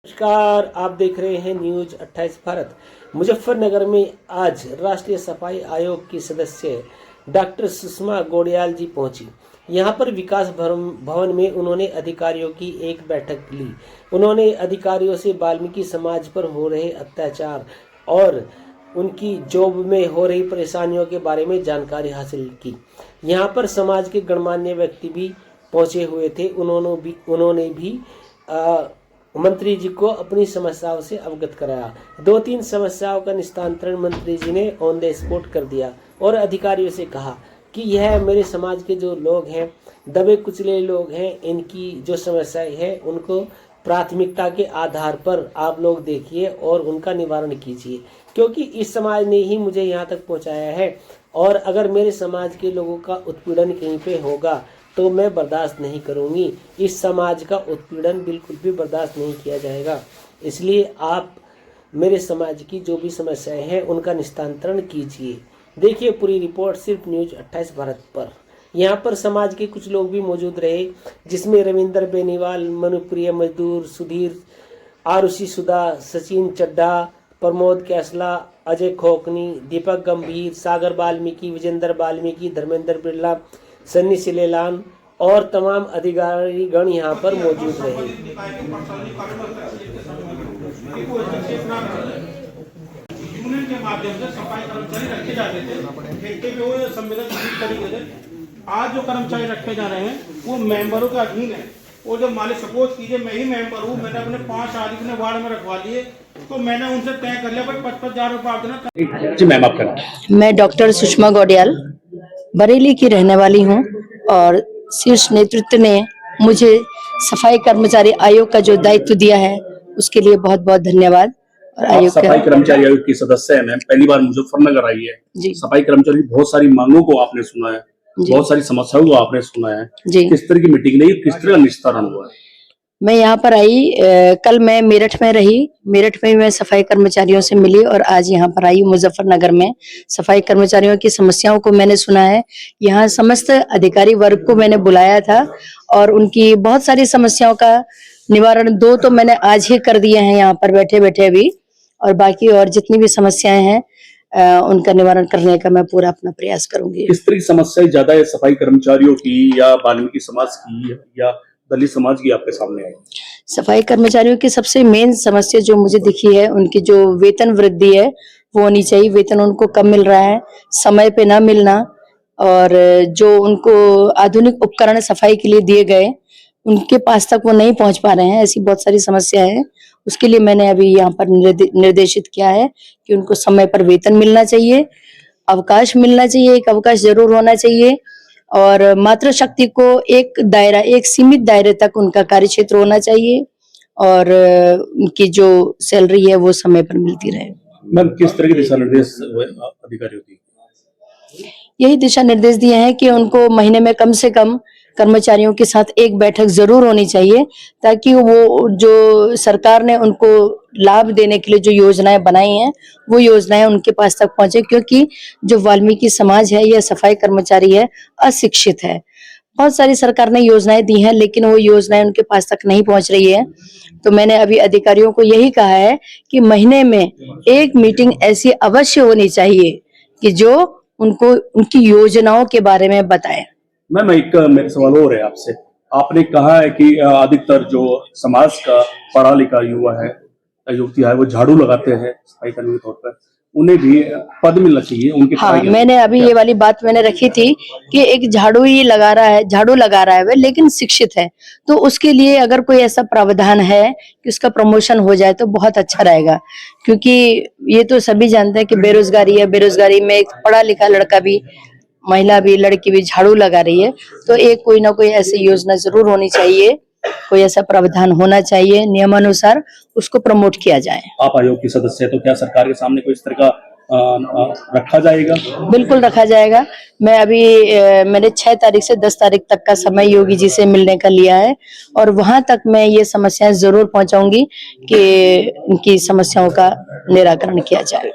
नमस्कार, आप देख रहे हैं न्यूज 28 भारत। मुजफ्फरनगर में आज राष्ट्रीय सफाई आयोग की सदस्य डॉक्टर सुषमा गौड़ियाल जी पहुंची। यहां पर विकास भवन में उन्होंने अधिकारियों की एक बैठक ली। उन्होंने अधिकारियों से वाल्मीकि समाज पर हो रहे अत्याचार और उनकी जॉब में हो रही परेशानियों के बारे में जानकारी हासिल की। यहां पर समाज के गणमान्य व्यक्ति भी पहुंचे हुए थे। उन्होंने भी मंत्री जी को अपनी समस्याओं से अवगत कराया। 2-3 समस्याओं का निस्तारण मंत्री जी ने ऑन द स्पॉट कर दिया और अधिकारियों से कहा कि यह मेरे समाज के जो लोग हैं, दबे कुचले लोग हैं, इनकी जो समस्याएं हैं उनको प्राथमिकता के आधार पर आप लोग देखिए और उनका निवारण कीजिए, क्योंकि इस समाज ने ही मुझे यहाँ तक पहुँचाया है और अगर मेरे समाज के लोगों का उत्पीड़न कहीं पे होगा तो मैं बर्दाश्त नहीं करूंगी। इस समाज का उत्पीड़न बिल्कुल भी बर्दाश्त नहीं किया जाएगा। इसलिए आप मेरे समाज की जो भी समस्याएं हैं उनका निस्तारण कीजिए। देखिए पूरी रिपोर्ट सिर्फ न्यूज 28 भारत पर। यहाँ पर समाज के कुछ लोग भी मौजूद रहे, जिसमें रविंदर बेनीवाल, मनुप्रिय मजदूर, सुधीर, आरुषि सुधा, सचिन चड्ढा, प्रमोद कैसला, अजय खोकनी, दीपक गंभीर, सागर वाल्मीकि, विजेंद्र वाल्मीकि, धर्मेंद्र बिरला, सन्नी सिलेलान और तमाम अधिकारीगण यहाँ पर मौजूद रहे। यूनियन के माध्यम से सफाई कर्मचारी रखे जाते थे, ठेके पे वो सम्मेलन तरीके से। आज जो कर्मचारी रखे जा रहे हैं वो मेंबरों के अधीन है। और जब मालिक सपोज कीजिए मैं ही मेंबर हूँ, मैंने अपने 5 आदमी अपने वार्ड में रखवा लिए, तो मैंने उनसे तय कर लिया भाई 55,000 रुपये आप देना। जी मैम, आपका नाम? मैं डॉक्टर सुषमा गौड़ियाल बरेली की रहने वाली हूँ और शीर्ष नेतृत्व ने मुझे सफाई कर्मचारी आयोग का जो दायित्व दिया है उसके लिए बहुत बहुत धन्यवाद। और आप आयोग सफाई कर्मचारी आयोग की सदस्य हैं मैम, पहली बार मुजफ्फरनगर आई है जी। सफाई कर्मचारी बहुत सारी मांगों को आपने सुना है, बहुत सारी समस्याओं को आपने सुना है जी। किस तरह की मीटिंग रही, किस तरह का निस्तारण हुआ है? मैं यहाँ पर आई, कल मैं मेरठ में रही, मेरठ में मैं सफाई कर्मचारियों से मिली और आज यहाँ पर आई मुजफ्फरनगर में। सफाई कर्मचारियों की समस्याओं को मैंने सुना है। यहाँ समस्त अधिकारी वर्ग को मैंने बुलाया था और उनकी बहुत सारी समस्याओं का निवारण 2 तो मैंने आज ही कर दिए हैं यहाँ पर बैठे बैठे अभी, और बाकी और जितनी भी समस्याएं हैं उनका निवारण करने का मैं पूरा अपना प्रयास करूंगी। किस तरह की समस्याएं ज्यादा है, सफाई कर्मचारियों की या वाल्मीकि समाज की या दलित समाज की आपके सामने आई? सफाई कर्मचारियों की सबसे मेन समस्या जो मुझे दिखी है, उनकी जो वेतन वृद्धि है वो होनी चाहिए। वेतन उनको कम मिल रहा है, समय पे ना मिलना, और जो उनको आधुनिक उपकरण सफाई के लिए दिए गए उनके पास तक वो नहीं पहुंच पा रहे हैं। ऐसी बहुत सारी समस्या है। उसके लिए मैंने अभी यहाँ पर निर्देशित किया है कि उनको समय पर वेतन मिलना चाहिए, अवकाश मिलना चाहिए, एक अवकाश जरूर होना चाहिए, और मातृशक्ति को एक सीमित दायरे तक उनका कार्य क्षेत्र होना चाहिए, और उनकी जो सैलरी है वो समय पर मिलती रहे। मैम, किस तरह के दिशा निर्देश अधिकारियों की? यही दिशा निर्देश दिए हैं कि उनको महीने में कम से कम कर्मचारियों के साथ एक बैठक जरूर होनी चाहिए, ताकि वो जो सरकार ने उनको लाभ देने के लिए जो योजनाएं बनाई हैं वो योजनाएं उनके पास तक पहुंचे, क्योंकि जो वाल्मीकि समाज है या सफाई कर्मचारी है अशिक्षित है। बहुत सारी सरकार ने योजनाएं दी हैं लेकिन वो योजनाएं उनके पास तक नहीं पहुंच रही है। तो मैंने अभी अधिकारियों को यही कहा है कि महीने में एक मीटिंग ऐसी अवश्य होनी चाहिए कि जो उनको उनकी योजनाओं के बारे में बताएं। मैम, एक मेरा सवाल और है आपसे। आपने कहा है कि अधिकतर जो समाज का पढ़ा लिखा युवा है, युवती है, वो झाड़ू लगाते हैं सफाई कर्मी के तौर पर, उन्हें भी पद मिलना चाहिए उनके। हाँ, मैंने अभी ये वाली बात मैंने रखी थी कि एक झाड़ू लगा रहा है वह, लेकिन शिक्षित है, तो उसके लिए अगर कोई ऐसा प्रावधान है कि उसका प्रमोशन हो जाए तो बहुत अच्छा रहेगा। क्योंकि ये तो सभी जानते हैं कि बेरोजगारी है, बेरोजगारी में एक पढ़ा लिखा लड़का भी, महिला भी, लड़की भी झाड़ू लगा रही है, तो एक कोई ना कोई ऐसी योजना जरूर होनी चाहिए, कोई ऐसा प्रावधान होना चाहिए, नियमानुसार उसको प्रमोट किया जाए। आप आयोग की सदस्य है तो क्या सरकार के सामने कोई इस तरह का रखा जाएगा? बिल्कुल रखा जाएगा। मैं अभी मैंने 6 तारीख से 10 तारीख तक का समय योगी जी से मिलने का लिया है और वहां तक मैं ये समस्याएं जरूर पहुंचाऊंगी कि इनकी समस्याओं का निराकरण किया जाए।